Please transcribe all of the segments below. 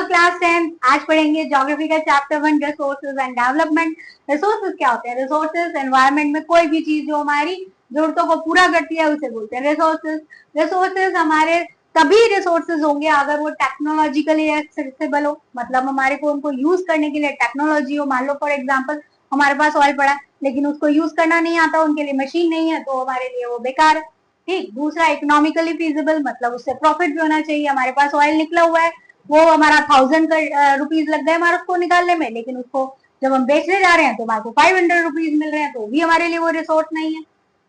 Class 10 आज पढ़ेंगे geography का chapter 1 resources and development. Resources क्या होते हैं? रिसोर्सेज एनवायरनमेंट में कोई भी चीज जो हमारी जरूरतों को पूरा करती है उसे बोलते हैं रिसोर्सेज। रिसोर्सेज हमारे तभी रिसोर्सेज होंगे अगर वो टेक्नोलॉजिकली एक्सेसिबल हो, मतलब हमारे को उनको यूज करने के लिए टेक्नोलॉजी हो। मान लो फॉर एग्जाम्पल हमारे पास ऑयल पड़ा है लेकिन उसको यूज करना नहीं आता, उनके लिए मशीन नहीं है, तो हमारे लिए वो बेकार है। ठीक। दूसरा इकोनॉमिकली फीजिबल, मतलब उससे प्रॉफिट भी होना चाहिए। हमारे पास ऑयल निकला हुआ है, वो हमारा 1000 रुपीज लग गए हमारे उसको निकालने में, लेकिन उसको जब हम बेचने जा रहे हैं तो हमारे को 500 रुपीज मिल रहे हैं, तो भी हमारे लिए वो रिसोर्स नहीं है।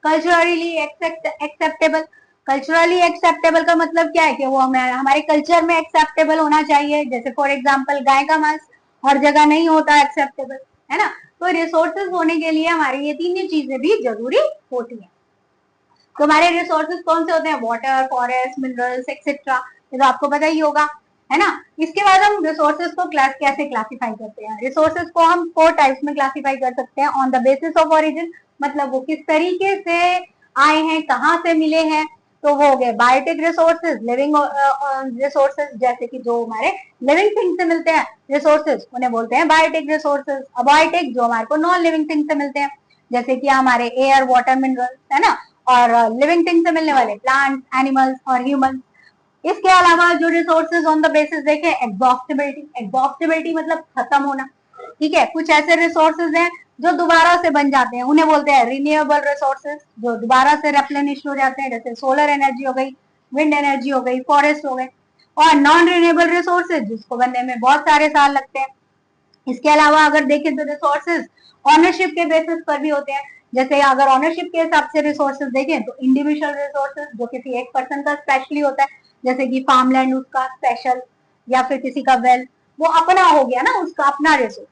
कल्चरली एक्सेप्टेबल, कल्चरली एक्सेप्टेबल का मतलब क्या है कि वो हमारे कल्चर में एक्सेप्टेबल होना चाहिए। जैसे फॉर एग्जाम्पल गाय का मांस हर जगह नहीं होता एक्सेप्टेबल, है ना। तो रिसोर्सेज होने के लिए हमारी ये तीन चीजें भी जरूरी होती है। तो हमारे रिसोर्सेज कौन से होते हैं? वाटर, फॉरेस्ट, मिनरल्स एक्सेट्रा, ये तो आपको पता ही होगा, है ना। इसके बाद हम रिसोर्सेज को कैसे क्लासिफाई करते हैं? रिसोर्सेज को हम 4 टाइप्स में क्लासिफाई कर सकते हैं। On the basis of origin, मतलब वो किस तरीके से आए हैं, कहाँ से मिले हैं, तो वो हो गए बायोटिक रिसोर्सेज, लिविंग रिसोर्सेज, जैसे कि जो हमारे लिविंग थिंग से मिलते हैं रिसोर्सेज उन्हें बोलते हैं बायोटिक रिसोर्सेज। अबायोटिक जो हमारे को नॉन लिविंग थिंग से मिलते हैं, जैसे कि हमारे एयर, वाटर, मिनरल्स, है ना, और लिविंग थिंग से मिलने वाले प्लांट्स, एनिमल्स और ह्यूमंस। इसके अलावा जो रिसोर्सेज ऑन द बेसिस देखें, एग्जॉस्टिबिलिटी, एग्जॉस्टिबिलिटी मतलब खत्म होना। ठीक है। कुछ ऐसे रिसोर्सेज हैं जो दोबारा से बन जाते हैं, उन्हें बोलते हैं रिन्यूएबल रिसोर्सेज, जो दोबारा से रेप्लेनिश हो जाते हैं, जैसे सोलर एनर्जी हो गई, विंड एनर्जी हो गई, फॉरेस्ट हो गए। और नॉन रिन्यूएबल रिसोर्सेज जिसको बनने में बहुत सारे साल लगते हैं। इसके अलावा अगर देखें तो रिसोर्सेज ऑनरशिप के बेसिस पर भी होते हैं। जैसे अगर ऑनरशिप के हिसाब से रिसोर्सेज देखें तो इंडिविजुअल रिसोर्सेज जो किसी एक पर्सन का स्पेशली होता है, जैसे कि फार्मलैंड उसका स्पेशल, या फिर किसी का वेल, वो अपना हो गया ना, उसका अपना रिसोर्स।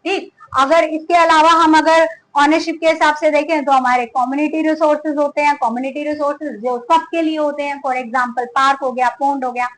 ठीक। अगर इसके अलावा हम अगर ऑनरशिप के हिसाब से देखें तो हमारे कम्युनिटी रिसोर्सेज होते हैं। कम्युनिटी रिसोर्सेज जो सबके लिए होते हैं, फॉर एग्जाम्पल पार्क हो गया, पोन्ड हो गया।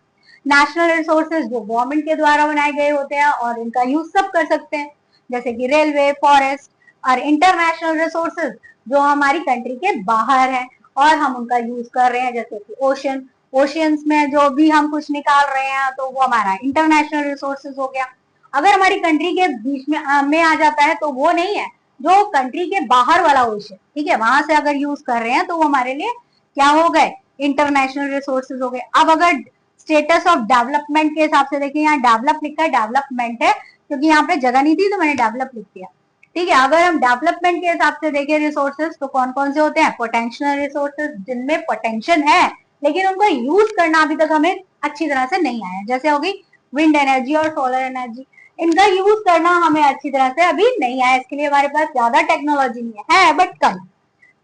नेशनल रिसोर्सेज जो गवर्नमेंट के द्वारा बनाए गए होते हैं और इनका यूज सब कर सकते हैं, जैसे कि रेलवे, फॉरेस्ट। और इंटरनेशनल रिसोर्सेज जो हमारी कंट्री के बाहर है और हम उनका यूज कर रहे हैं, जैसे कि ओशन, ओशियंस में जो भी हम कुछ निकाल रहे हैं तो वो हमारा इंटरनेशनल रिसोर्सेज हो गया। अगर हमारी कंट्री के बीच में आ जाता है तो वो नहीं है, जो कंट्री के बाहर वाला ओशन, ठीक है, वहां से अगर यूज कर रहे हैं तो वो हमारे लिए क्या हो गए? इंटरनेशनल रिसोर्सेज हो गए। अब अगर स्टेटस ऑफ डेवलपमेंट के हिसाब से देखिए, यहाँ डेवलप लिखा है, डेवलपमेंट है क्योंकि यहाँ पे जगह नहीं थी तो मैंने डेवलप लिख दिया। ठीक है। अगर हम डेवलपमेंट के हिसाब से देखें रिसोर्सेज तो कौन कौन से होते हैं? पोटेंशियल रिसोर्सेज, जिनमें पोटेंशियल है लेकिन उनको यूज करना अभी तक हमें अच्छी तरह से नहीं आया, जैसे होगी विंड एनर्जी और सोलर एनर्जी। इनका यूज करना हमें अच्छी तरह से अभी नहीं आया, इसके लिए हमारे पास ज्यादा टेक्नोलॉजी नहीं है बट कम।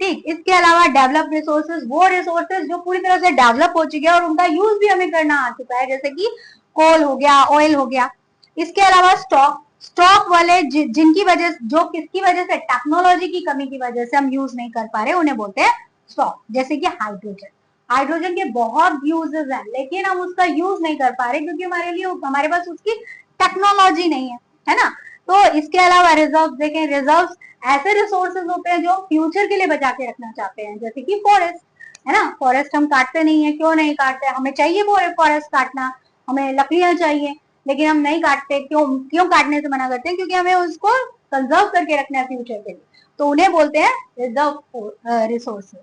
ठीक। इसके अलावा डेवलप रिसोर्सेज वो रिसोर्सेज जो पूरी तरह से डेवलप हो चुके हैं और उनका यूज भी हमें करना आ चुका है, जैसे कि कोल हो गया, ऑयल हो गया। इसके अलावा स्टॉक, स्टॉक वाले जिनकी वजह, जो किसकी वजह से, टेक्नोलॉजी की कमी की वजह से हम यूज नहीं कर पा रहे, उन्हें बोलते हैं स्टॉक। जैसे कि हाइड्रोजन, हाइड्रोजन के बहुत यूजेस हैं लेकिन हम उसका यूज नहीं कर पा रहे क्योंकि हमारे पास उसकी टेक्नोलॉजी नहीं है ना। तो इसके अलावा रिजर्व देखें, रिजर्व ऐसे रिसोर्सेज होते हैं जो फ्यूचर के लिए बचा के रखना चाहते हैं, जैसे कि फॉरेस्ट, है ना। फॉरेस्ट हम काटते नहीं है, क्यों नहीं काटते? हमें चाहिए वो फॉरेस्ट काटना, हमें लकड़ियां चाहिए लेकिन हम नहीं काटते। क्यों क्यों काटने से मना करते हैं? क्योंकि हमें उसको कंजर्व करके रखना है फ्यूचर के लिए, तो उन्हें बोलते हैं रिजर्व रिसोर्सेज।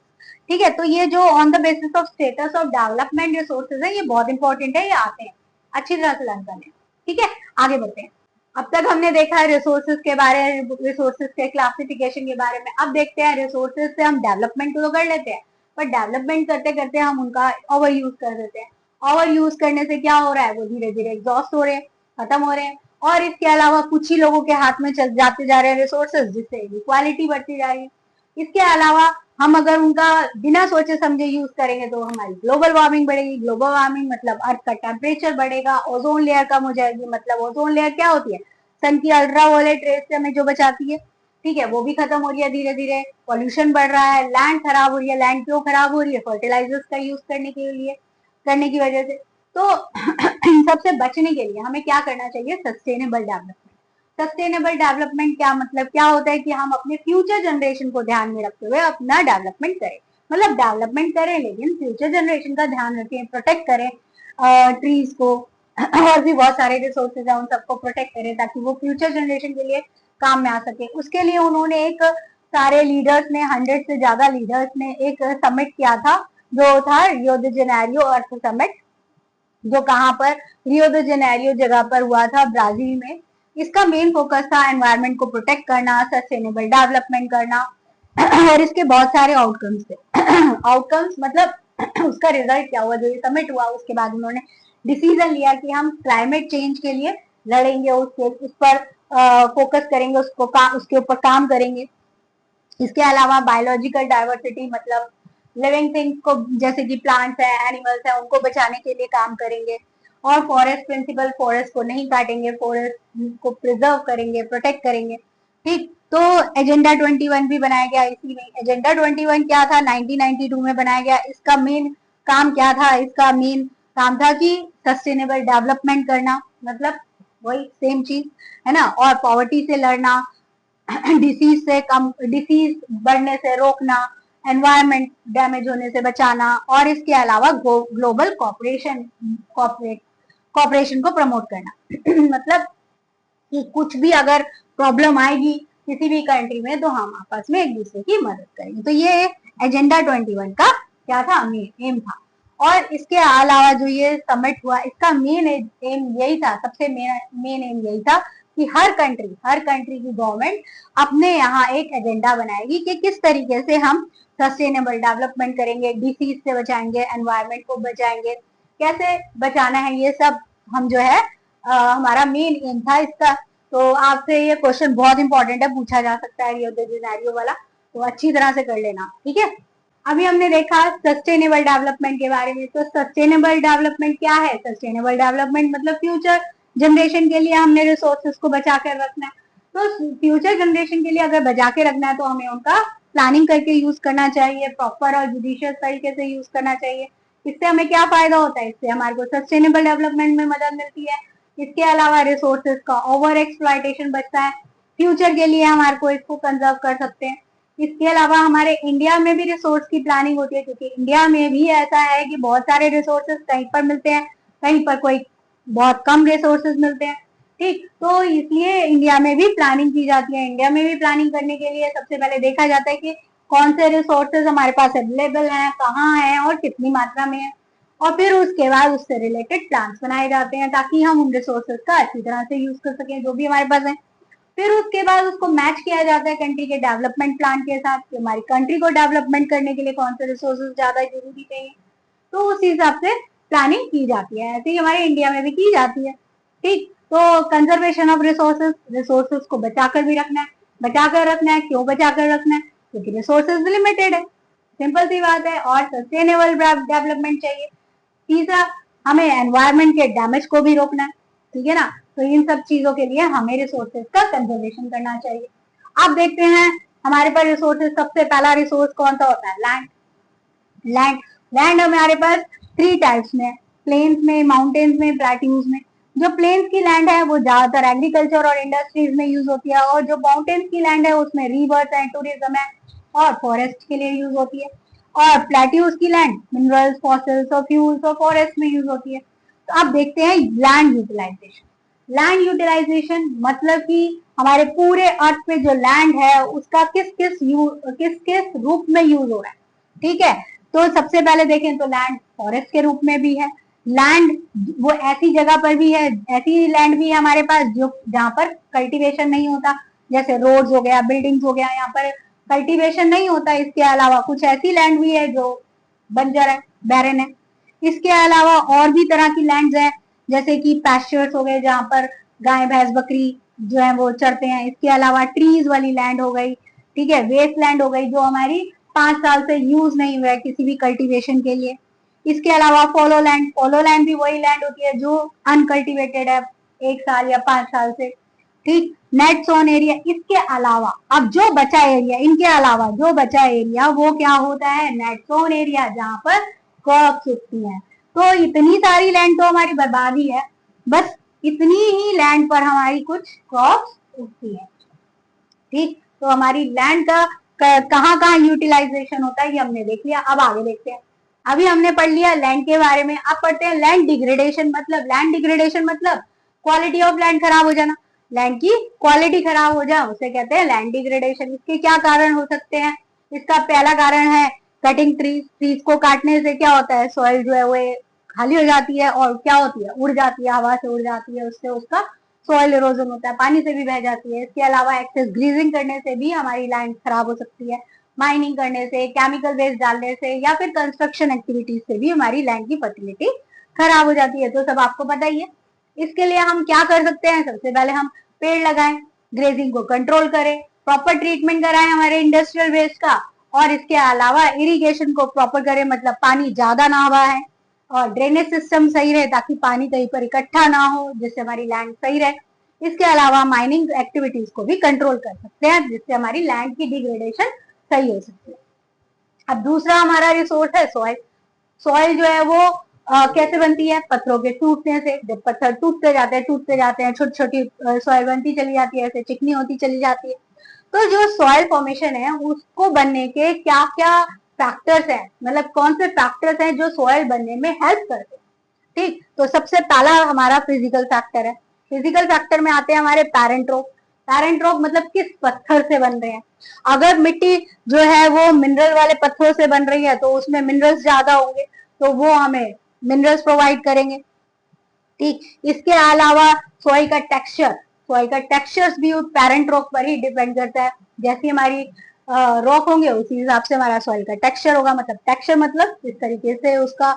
ठीक है। तो ये जो on the basis of status of development resources है, ये बहुत इंपॉर्टेंट है, ये आते हैं, अच्छी तरह से लर्न करने। ठीक है। आगे बढ़ते हैं। अब तक हमने देखा है रिसोर्सेज के बारे में, रिसोर्सेज के क्लासिफिकेशन के बारे में। अब देखते हैं रिसोर्सेज से हम डेवलपमेंट तो कर लेते हैं पर डेवलपमेंट करते करते हम उनका ओवर यूज कर देते हैं। ओवर यूज करने से क्या हो रहा है? वो धीरे धीरे एग्जॉस्ट हो रहे हैं, खत्म हो रहे हैं। और इसके अलावा कुछ ही लोगों के हाथ में चल जाते जा रहे हैं रिसोर्सेज, जिससे इक्वालिटी बढ़ती जा रही है। इसके अलावा हम अगर उनका बिना सोचे समझे यूज करेंगे तो हमारी ग्लोबल वार्मिंग बढ़ेगी। ग्लोबल वार्मिंग मतलब अर्थ का टेम्परेचर बढ़ेगा, ओजोन लेयर कम हो जाएगी। मतलब ओजोन लेयर क्या होती है? सन की अल्ट्रावायलेट रेस से हमें जो बचाती है, ठीक है, वो भी खत्म हो रही है धीरे धीरे। पॉल्यूशन बढ़ रहा है, लैंड खराब हो रही है। लैंड क्यों खराब हो रही है? फर्टिलाइजर्स का यूज करने के लिए, करने की वजह से। तो इन सबसे बचने के लिए हमें क्या करना चाहिए? Sustainable development. सस्टेनेबल डेवलपमेंट क्या मतलब क्या होता है? कि हम अपने फ्यूचर जनरेशन को ध्यान में रखते हुए अपना डेवलपमेंट करें। मतलब डेवलपमेंट करें लेकिन फ्यूचर जनरेशन का ध्यान रखें, प्रोटेक्ट करें ट्रीज को, और भी बहुत सारे रिसोर्सेज है, उन सबको प्रोटेक्ट करें ताकि वो फ्यूचर जनरेशन के लिए काम में आ सके। उसके लिए उन्होंने एक सारे लीडर्स ने 100 से ज्यादा लीडर्स ने एक समिट किया था, जो था रियो द जेनेरियो अर्थ समिट, जो कहाँ पर, रियो द जेनेरियो जगह पर हुआ था, ब्राजील में। इसका मेन फोकस था एनवायरनमेंट को प्रोटेक्ट करना, सस्टेनेबल डेवलपमेंट करना, और इसके बहुत सारे आउटकम्स थे। आउटकम्स मतलब उसका रिजल्ट क्या हुआ, जो ये समिट हुआ उसके बाद उन्होंने डिसीजन लिया कि हम क्लाइमेट चेंज के लिए लड़ेंगे, उस पर फोकस करेंगे, उसके ऊपर काम करेंगे। इसके अलावा बायोलॉजिकल डाइवर्सिटी मतलब लिविंग थिंग्स को, जैसे कि प्लांट्स है, एनिमल्स है, उनको बचाने के लिए काम करेंगे। और फॉरेस्ट प्रिंसिपल, फॉरेस्ट को नहीं काटेंगे, फॉरेस्ट को प्रिजर्व करेंगे, प्रोटेक्ट करेंगे। ठीक, तो एजेंडा 21 भी बनाया गया इसी में। एजेंडा 21 क्या था, 1992 में बनाया गया। इसका मेन काम क्या था, इसका मेन काम था कि सस्टेनेबल डेवलपमेंट करना, मतलब वही सेम चीज है ना, और पॉवर्टी से लड़ना, डिसीज बढ़ने से रोकना, एनवायरमेंट डैमेज होने से बचाना, और इसके अलावा ग्लोबल कॉपरेशन को प्रमोट करना। मतलब कि कुछ भी अगर प्रॉब्लम आएगी किसी भी कंट्री में तो हम आपस में एक दूसरे की मदद करेंगे। तो ये एजेंडा 21 का क्या था, एम था। और इसके अलावा जो ये समिट हुआ, इसका मेन एम यही था, सबसे मेन एम यही था कि हर कंट्री की गवर्नमेंट अपने यहाँ एक एजेंडा बनाएगी कि किस तरीके से हम सस्टेनेबल डेवलपमेंट करेंगे, डिसीज से बचाएंगे, एनवायरमेंट को बचाएंगे, कैसे बचाना है, ये सब हम जो है हमारा मेन एम था इसका। तो आपसे ये क्वेश्चन बहुत इंपॉर्टेंट है, पूछा जा सकता है रियो द जेनेरियो वाला, तो अच्छी तरह से कर लेना, ठीक है। अभी हमने देखा सस्टेनेबल डेवलपमेंट के बारे में। तो सस्टेनेबल डेवलपमेंट क्या है, सस्टेनेबल डेवलपमेंट मतलब फ्यूचर जनरेशन के लिए हमने रिसोर्सेज को बचा कर रखना है। तो फ्यूचर जनरेशन के लिए अगर बचा के रखना है तो हमें उनका प्लानिंग करके यूज करना चाहिए, प्रॉपर और जुडिशियस तरीके से यूज करना चाहिए। इससे हमें क्या फायदा होता है, इससे हमारे को सस्टेनेबल डेवलपमेंट में मदद मिलती है। इसके अलावा रिसोर्सेज का ओवर एक्सप्लॉयटेशन बचता है, फ्यूचर के लिए हमारे को इसको कंजर्व कर सकते हैं। इसके अलावा हमारे इंडिया में भी रिसोर्स की प्लानिंग होती है, क्योंकि इंडिया में भी ऐसा है कि बहुत सारे रिसोर्सेज कहीं पर मिलते हैं, कहीं पर कोई बहुत कम रिसोर्सेज मिलते हैं। ठीक, तो इसलिए इंडिया में भी प्लानिंग की जाती है। इंडिया में भी प्लानिंग करने के लिए सबसे पहले देखा जाता है कि कौन से रिसोर्सेज हमारे पास अवेलेबल हैं, कहाँ हैं और कितनी मात्रा में है, और फिर उसके बाद उससे रिलेटेड प्लान्स बनाए जाते हैं ताकि हम उन रिसोर्सेज का अच्छी तरह से यूज कर सकें जो भी हमारे पास है। फिर उसके बाद उसको मैच किया जाता है कंट्री के डेवलपमेंट प्लान के साथ कि हमारी कंट्री को डेवलपमेंट करने के लिए कौन से रिसोर्सेज ज्यादा जरूरी चाहिए, तो उस हिसाब से प्लानिंग की जाती है। ऐसे ही हमारे इंडिया में भी की जाती है। ठीक, तो कंजर्वेशन ऑफ रिसोर्सेज, रिसोर्सेज को बचाकर भी रखना है। बचाकर रखना है, क्यों बचाकर रखना है, क्योंकि रिसोर्सेज लिमिटेड है, सिंपल सी बात है। और सस्टेनेबल डेवलपमेंट चाहिए। तीसरा, हमें एनवायरमेंट के डैमेज को भी रोकना है, ठीक है ना। तो इन सब चीजों के लिए हमें रिसोर्सेज का कंजर्वेशन करना चाहिए। आप देखते हैं हमारे पास रिसोर्सेज, सबसे पहला रिसोर्स कौन सा होता है, लैंड। लैंड लैंड हमारे पास 3 टाइप्स में, प्लेन्स में, माउंटेन्स में, प्लेट्यूज में। जो प्लेन्स की लैंड है वो ज्यादातर एग्रीकल्चर और इंडस्ट्रीज में यूज होती है, और जो माउंटेन्स की लैंड है उसमें रिवर्स है, टूरिज्म है और फॉरेस्ट के लिए यूज होती है। और प्लेट्यूज की लैंड मिनरल्स, फॉसिल्स और फ्यूल्स और फॉरेस्ट में यूज होती है। तो आप देखते हैं लैंड यूटिलाइजेशन। लैंड यूटिलाइजेशन मतलब कि हमारे पूरे अर्थ पे जो लैंड है उसका किस किस रूप में यूज हो रहा है, ठीक है। तो सबसे पहले देखें तो लैंड फॉरेस्ट के रूप में भी है। लैंड वो ऐसी जगह पर भी है, ऐसी लैंड भी है हमारे पास जो जहाँ पर कल्टीवेशन नहीं होता, जैसे रोड्स हो गया, बिल्डिंग्स हो गया, यहाँ पर कल्टीवेशन नहीं होता। इसके अलावा कुछ ऐसी लैंड भी है जो बंजर है, बैरन है। इसके अलावा और भी तरह की लैंड है, जैसे कि पैस्चर्स हो गए जहाँ पर गाय भैंस बकरी जो है वो चरते हैं। इसके अलावा ट्रीज वाली लैंड हो गई, ठीक है, वेस्ट लैंड हो गई जो हमारी 5 साल से यूज नहीं हुआ है किसी भी कल्टीवेशन के लिए। इसके अलावा फॉलो लैंड भी वही लैंड होती है जो अनकल्टिवेटेड है 1 साल या 5 साल से। ठीक, नेट सोन एरिया। इसके अलावा अब जो बचा एरिया, इनके अलावा जो बचा एरिया वो क्या होता है, नेट सोन एरिया, जहां पर क्रॉप्स उगती हैं। तो इतनी सारी लैंड तो हमारी बर्बादी है, बस इतनी ही लैंड पर हमारी कुछ क्रॉप्स उगती है। ठीक, तो हमारी लैंड का कहाँ कहाँ यूटिलाइजेशन होता है ये हमने देख लिया। अब आगे देखते हैं। अभी हमने पढ़ लिया लैंड के बारे में, अब पढ़ते हैं लैंड डिग्रेडेशन। लैंड डिग्रेडेशन मतलब क्वालिटी ऑफ लैंड खराब हो जाना, लैंड की क्वालिटी खराब हो जाए उसे कहते हैं लैंड डिग्रेडेशन। इसके क्या कारण हो सकते हैं? इसका पहला कारण है कटिंग ट्रीज। ट्रीज को काटने से क्या होता है, सॉइल जो है वो खाली हो जाती है और क्या होती है, उड़ जाती है, हवा से उड़ जाती है, उससे उसका सॉइल इरोजन होता है, पानी से भी बह जाती है। इसके अलावा एक्सेस ग्रीजिंग करने से भी हमारी लैंड खराब हो सकती है, माइनिंग करने से, केमिकल वेस्ट डालने से या फिर कंस्ट्रक्शन एक्टिविटीज से भी हमारी लैंड की फर्टिलिटी खराब हो जाती है। तो सब आपको पता ही है। इसके लिए हम क्या कर सकते हैं? सबसे पहले हम पेड़ लगाएं, ग्रेजिंग को कंट्रोल करें, प्रॉपर ट्रीटमेंट कराएं हमारे इंडस्ट्रियल वेस्ट का, और इसके अलावा इरिगेशन को प्रॉपर करें, मतलब पानी ज्यादा ना बहाए और ड्रेनेज सिस्टम सही रहे ताकि पानी कहीं पर इकट्ठा ना हो, जिससे हमारी लैंड सही रहे। इसके अलावा माइनिंग एक्टिविटीज को भी कंट्रोल कर सकते हैं, जिससे हमारी लैंड की डिग्रेडेशन सही हो सकती है। अब दूसरा हमारा रिसोर्स है सॉइल। सॉइल जो है वो कैसे बनती है? पत्थरों के टूटने से। जब पत्थर टूटते जाते हैं छोटी छोटी सॉइल बनती चली जाती है, ऐसे चिकनी होती चली जाती है। तो जो सॉइल फॉर्मेशन है उसको बनने के क्या क्या फैक्टर्स हैं, मतलब कौन से फैक्टर्स हैं जो सॉइल बनने में हेल्प करते हैं? ठीक, तो सबसे पहला हमारा फिजिकल फैक्टर है। फिजिकल फैक्टर में आते हैं हमारे पैरेंट रॉक। पैरेंट रॉक मतलब किस पत्थर से बन रहे हैं। अगर मिट्टी जो है वो मिनरल वाले पत्थरों से बन रही है तो उसमें मिनरल्स ज्यादा होंगे, तो वो हमें मिनरल्स प्रोवाइड करेंगे। ठीक, इसके अलावा सॉइल का टेक्सचर, सॉइल का टेक्सचर्स भी पैरेंट रॉक पर ही डिपेंड करता है। जैसी हमारी रॉक होंगे उसी हिसाब से हमारा सॉइल का टेक्सचर होगा। मतलब टेक्सचर मतलब इस तरीके से उसका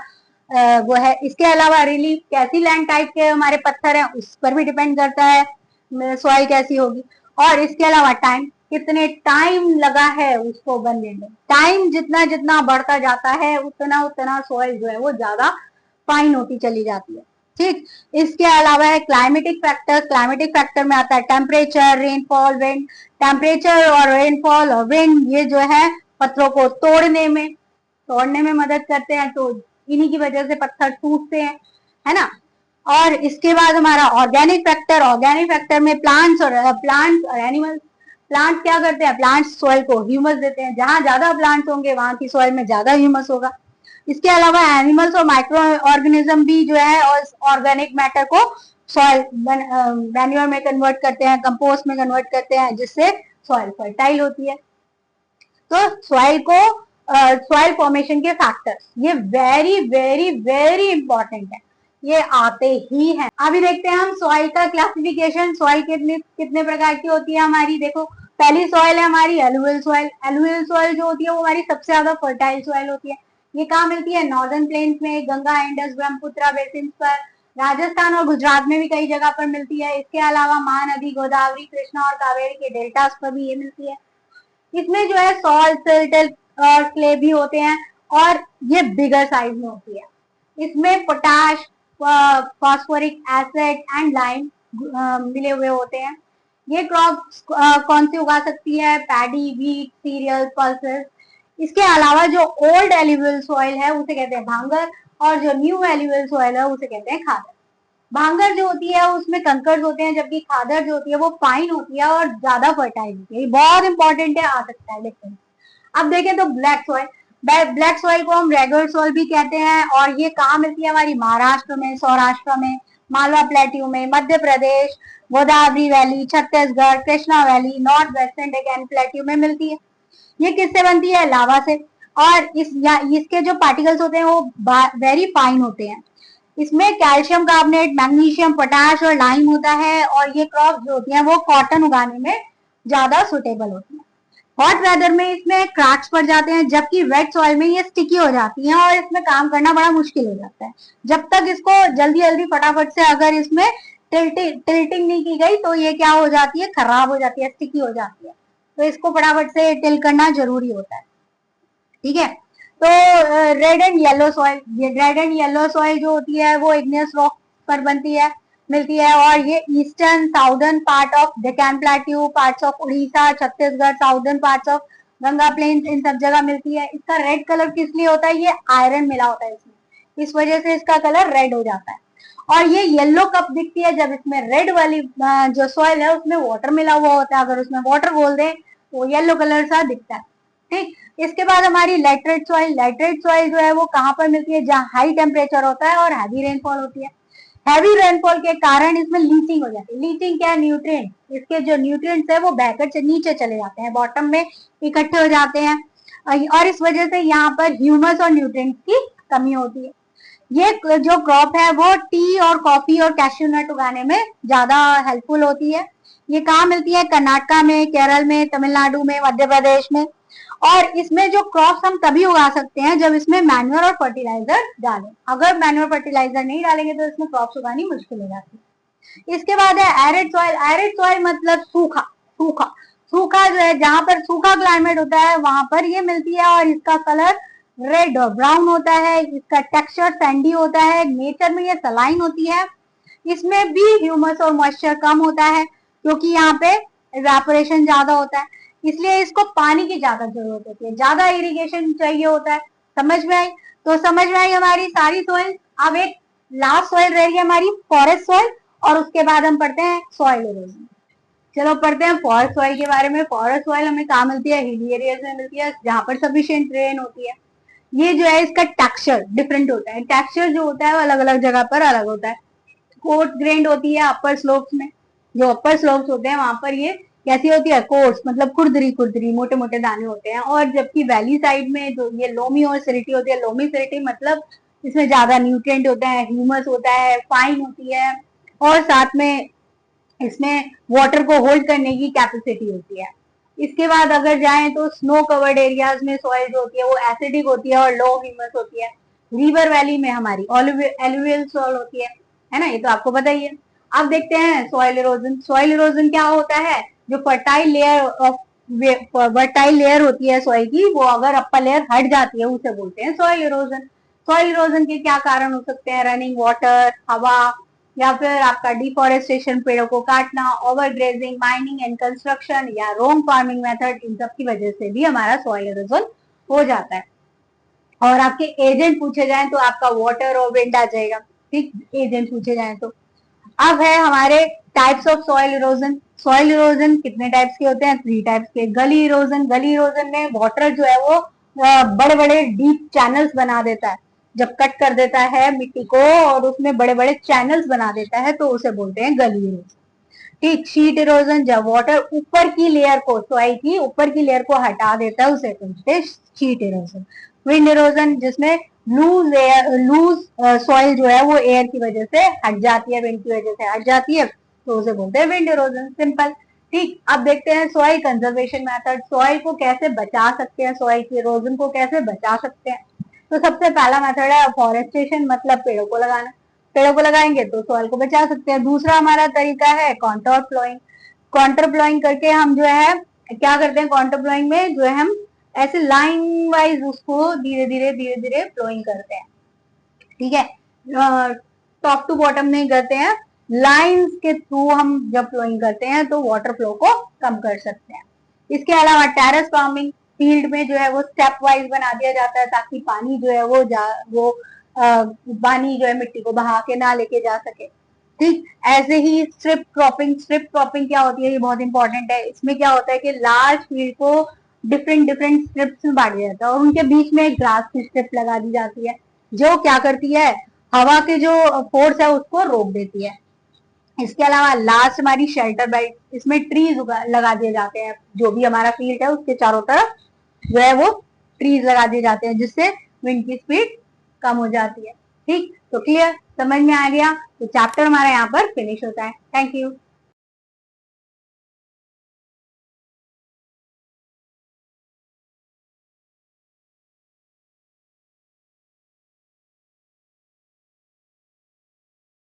वो है। इसके अलावा रिलीफ, कैसी लैंड टाइप के हमारे पत्थर हैं उस पर भी डिपेंड करता है सॉइल कैसी होगी। और इसके अलावा टाइम, कितने टाइम लगा है उसको बनने में। टाइम जितना जितना बढ़ता जाता है उतना उतना सॉइल जो है वो ज्यादा फाइन होती चली जाती है। ठीक, इसके अलावा है क्लाइमेटिक फैक्टर। क्लाइमेटिक फैक्टर में आता है टेम्परेचर, रेनफॉल, विंड। टेम्परेचर और रेनफॉल और विंड ये जो है पत्थरों को तोड़ने में मदद करते हैं, तो इन्हीं की वजह से पत्थर टूटते हैं, है ना। और इसके बाद हमारा ऑर्गेनिक फैक्टर। ऑर्गेनिक फैक्टर में प्लांट्स और एनिमल्स। प्लांट्स क्या करते हैं? प्लांट्स सॉइल को ह्यूमस देते हैं। जहां ज्यादा प्लांट्स होंगे वहां की सॉइल में ज्यादा ह्यूमस होगा। इसके अलावा एनिमल्स और माइक्रो ऑर्गेनिज्म भी जो है और ऑर्गेनिक मैटर को सॉइल मैन्योर में कन्वर्ट करते हैं, कंपोस्ट में कन्वर्ट करते हैं, जिससे सॉइल फर्टाइल होती है। तो सॉइल फॉर्मेशन के फैक्टर्स ये वेरी वेरी वेरी इंपॉर्टेंट है, ये आते ही हैं। अभी देखते हैं हम सॉइल का क्लासिफिकेशन। सॉइल कितने कितने प्रकार की होती है हमारी। देखो, पहली सॉइल है हमारी एलुवियल सॉइल। एलुवियल सॉइल जो होती है वो हमारी सबसे ज्यादा फर्टाइल सॉइल होती है। ये कहाँ मिलती है? नॉर्दर्न प्लेन्स में, गंगा, इंडस, ब्रह्मपुत्र बेसिन पर, राजस्थान और गुजरात में भी कई जगह पर मिलती है। इसके अलावा महानदी, गोदावरी, कृष्णा और कावेरी के डेल्टास पर भी ये मिलती है। इसमें जो है सॉल्ट, सिल्ट और क्ले भी होते हैं और ये बिगर साइज में होती है। इसमें potash, phosphoric acid and lime मिले हुए होते हैं। ये क्रॉप्स कौन सी उगा सकती है? Paddy, wheat, serial, pulses. इसके अलावा जो ओल्ड एल्यूवियल सॉइल है उसे कहते हैं भांगर, और जो न्यू एल्यूवियल सॉइल है उसे कहते हैं खादर। भांगर जो होती है उसमें कंकर्स होते हैं, जबकि खादर जो होती है वो फाइन होती है और ज्यादा फर्टाइल होती है। ये बहुत इंपॉर्टेंट है, आ सकता है डिफरेंस। अब देखें तो ब्लैक सॉइल। ब्लैक सॉइल को हम रेगुलर सॉइल भी कहते हैं, और ये कहाँ मिलती है हमारी? महाराष्ट्र में, सौराष्ट्र में, मालवा प्लेट्यू में, Madhya Pradesh, Godavari valley, Chhattisgarh, Krishna valley, north western Deccan plateau में मिलती है। ये किससे बनती है? लावा से। और इसके जो पार्टिकल्स होते हैं वो वेरी फाइन होते हैं। इसमें कैल्शियम कार्बोनेट, मैग्नीशियम, पोटाश और लाइम होता है, और ये क्रॉप जो होती है वो कॉटन उगाने में ज्यादा सुटेबल होती है। हॉट वेदर में इसमें क्रैक्स पड़ जाते हैं, जबकि वेट सॉइल में ये स्टिकी हो जाती हैं और इसमें काम करना बड़ा मुश्किल हो जाता है। जब तक इसको जल्दी जल्दी फटाफट से अगर इसमें टिल्टिंग नहीं की गई तो ये क्या हो जाती है? खराब हो जाती है, स्टिकी हो जाती है। तो इसको फटाफट से टिल करना जरूरी होता है। ठीक है, तो रेड एंड येलो सॉइल। ये रेड एंड येलो सॉइल जो होती है वो इग्नियस रॉक पर मिलती है, और ये eastern southern part of Deccan plateau, parts of Orissa, Chhattisgarh, southern parts of Ganga plains, इन सब जगह मिलती है। इसका रेड कलर किस लिए होता है? ये आयरन मिला होता है इसमें, इस वजह से इसका कलर रेड हो जाता है। और ये येलो कब दिखती है? जब इसमें रेड वाली जो सॉइल है उसमें वाटर मिला हुआ होता है। अगर उसमें वाटर बोल दे तो येलो कलर सा दिखता है। ठीक। इसके बाद हमारी लेटरेट सॉइल। लेटरेट सॉइल जो है वो कहाँ पर मिलती है, जहाँ हाई टेम्परेचर होता है और हैवी रेनफॉल होती है। हैवी रेनफॉल के कारण इसमें लीचिंग हो जाती है। लीचिंग क्या है, न्यूट्रिएंट, इसके जो न्यूट्रिएंट्स है वो बहकर नीचे चले जाते हैं, बॉटम में इकट्ठे हो जाते हैं, और इस वजह से यहाँ पर ह्यूमस और न्यूट्रिएंट्स की कमी होती है। ये जो क्रॉप है वो टी और कॉफी और कैश्यू नट उगाने में ज्यादा हेल्पफुल होती है। ये कहाँ मिलती है, कर्नाटका में, केरल में, तमिलनाडु में, मध्य प्रदेश में। और इसमें जो क्रॉप्स हम तभी उगा सकते हैं जब इसमें मैन्योर और फर्टिलाइजर डालें। अगर मैन्योर फर्टिलाइजर नहीं डालेंगे तो इसमें क्रॉप्स उगानी मुश्किल हो जाती है। इसके बाद है एरिड सॉइल। एरिड सॉइल मतलब सूखा, सूखा, सूखा जो है, जहां पर सूखा क्लाइमेट होता है वहां पर ये मिलती है, और इसका कलर रेड और ब्राउन होता है, इसका टेक्सचर सैंडी होता है, नेचर में ये सलाइन होती है। इसमें भी ह्यूमस और मॉइस्चर कम होता है क्योंकि यहाँ पे इवेपोरेशन ज्यादा होता है, इसलिए इसको पानी की ज्यादा जरूरत होती है, ज्यादा इरिगेशन चाहिए होता है। समझ में आई? तो समझ में आई हमारी सारी सॉइल। अब एक लास्ट सॉइल रह गई हमारी फॉरेस्ट सॉइल, और उसके बाद हम पढ़ते हैं सॉइल इरोजन। चलो पढ़ते हैं फॉरेस्ट सॉइल के बारे में। फॉरेस्ट सॉइल हमें कहाँ मिलती है, हिली एरियाज में मिलती है जहां पर सफिशिएंट रेन होती है। ये जो है इसका टेक्सचर डिफरेंट होता है, टेक्सचर जो होता है वो अलग अलग जगह पर अलग होता है। कोर्स ग्रेन्ड होती है अपर स्लोप्स में, जो अपर स्लोप्स होते हैं वहां पर ये कैसी होती है, कोर्स मतलब खुरदरी खुरदरी मोटे मोटे दाने होते हैं। और जबकि वैली साइड में जो ये लोमी और सिरिटी होती है, लोमी सिरिटी मतलब इसमें ज्यादा न्यूट्रिएंट होता है, ह्यूमस होता है, फाइन होती है, और साथ में इसमें वाटर को होल्ड करने की कैपेसिटी होती है। इसके बाद अगर जाएं तो स्नो कवर्ड एरियाज में सॉइल जो होती है वो एसिडिक होती है और लो ह्यूमस होती है। रिवर वैली में हमारी एलुवियल सॉइल होती है ना, ये तो आपको पता ही है। अब देखते हैं सॉइल इरोजन। सॉइल इरोजन क्या होता है, जो फर्टाइल लेयर होती है सॉइल की, वो अगर अपर लेयर हट जाती है उसे बोलते हैं सॉइल इरोजन। सॉइल इरोजन के क्या कारण हो सकते हैं, रनिंग वाटर, हवा, या फिर आपका डिफॉरेस्टेशन, पेड़ों को काटना, over grazing, mining and construction, या रॉन्ग फार्मिंग मेथड, इन सब की वजह से भी हमारा सॉइल इरोजन हो जाता है। और आपके एजेंट पूछे जाए तो आपका वाटर और विंड आ जाएगा, ठीक, एजेंट पूछे जाए तो। अब है हमारे types of soil erosion. Soil erosion कितने टाइप्स के होते हैं, 3 टाइप्स के। गली इरोजन, गली इरोजन में वाटर जो है वो बड़े बड़े डीप चैनल्स बना देता है, जब कट कर देता है मिट्टी को और उसमें बड़े बड़े चैनल्स बना देता है तो उसे बोलते हैं गली इरोजन। ठीक। शीट इरोजन, जब वाटर ऊपर की लेयर को, सॉइल की ऊपर की लेयर को हटा देता है उसे बोलते हैं शीट इरोजन। विंड इरोजन, जिसमें लूज सॉइल जो है वो एयर की वजह से हट जाती है, विंड की वजह से हट जाती है तो उसे बोलते हैं विंड इरोजन। सिंपल। ठीक। अब देखते हैं सॉइल कंजर्वेशन मेथड। सॉइल को कैसे बचा सकते हैं, सॉइल की इरोजन को कैसे बचा सकते हैं। तो सबसे पहला मेथड है अफॉरेस्टेशन, मतलब पेड़ों को लगाना। पेड़ों को लगाएंगे तो सॉइल को बचा सकते हैं। दूसरा हमारा तरीका है कॉन्टोर प्लोइंग। कॉन्टर प्लोइंग करके हम जो है क्या करते हैं, कॉन्टर प्लोइंग में जो है हम ऐसे लाइन वाइज उसको धीरे धीरे फ्लोइंग करते हैं, ठीक है। टॉप टू बॉटम नहीं करते हैं, लाइंस के थ्रू हम जब फ्लोइंग करते हैं तो वाटर फ्लो को कम कर सकते हैं। इसके अलावा टेरेस फार्मिंग, फील्ड में जो है वो स्टेप वाइज बना दिया जाता है ताकि पानी जो है वो पानी जो है मिट्टी को बहा के ना लेके जा सके। ठीक। ऐसे ही स्ट्रिप क्रॉपिंग। स्ट्रिप क्रॉपिंग क्या होती है, ये बहुत इंपॉर्टेंट है। इसमें क्या होता है कि लार्ज फील्ड को डिफरेंट डिफरेंट स्ट्रिप्स में बांटा जाता है और उनके बीच में एक ग्रास की स्ट्रिप लगा दी जाती है जो क्या करती है, हवा के जो फोर्स है उसको रोक देती है। इसके अलावा लास्ट हमारी शेल्टर बेल्ट, इसमें ट्रीज लगा दिए जाते हैं, जो भी हमारा फील्ड है उसके चारों तरफ जो है वो ट्रीज लगा दिए जाते हैं जिससे विंड की स्पीड कम हो जाती है। ठीक। तो क्लियर, समझ में आ गया। तो चैप्टर हमारा यहाँ पर फिनिश होता है। Thank you.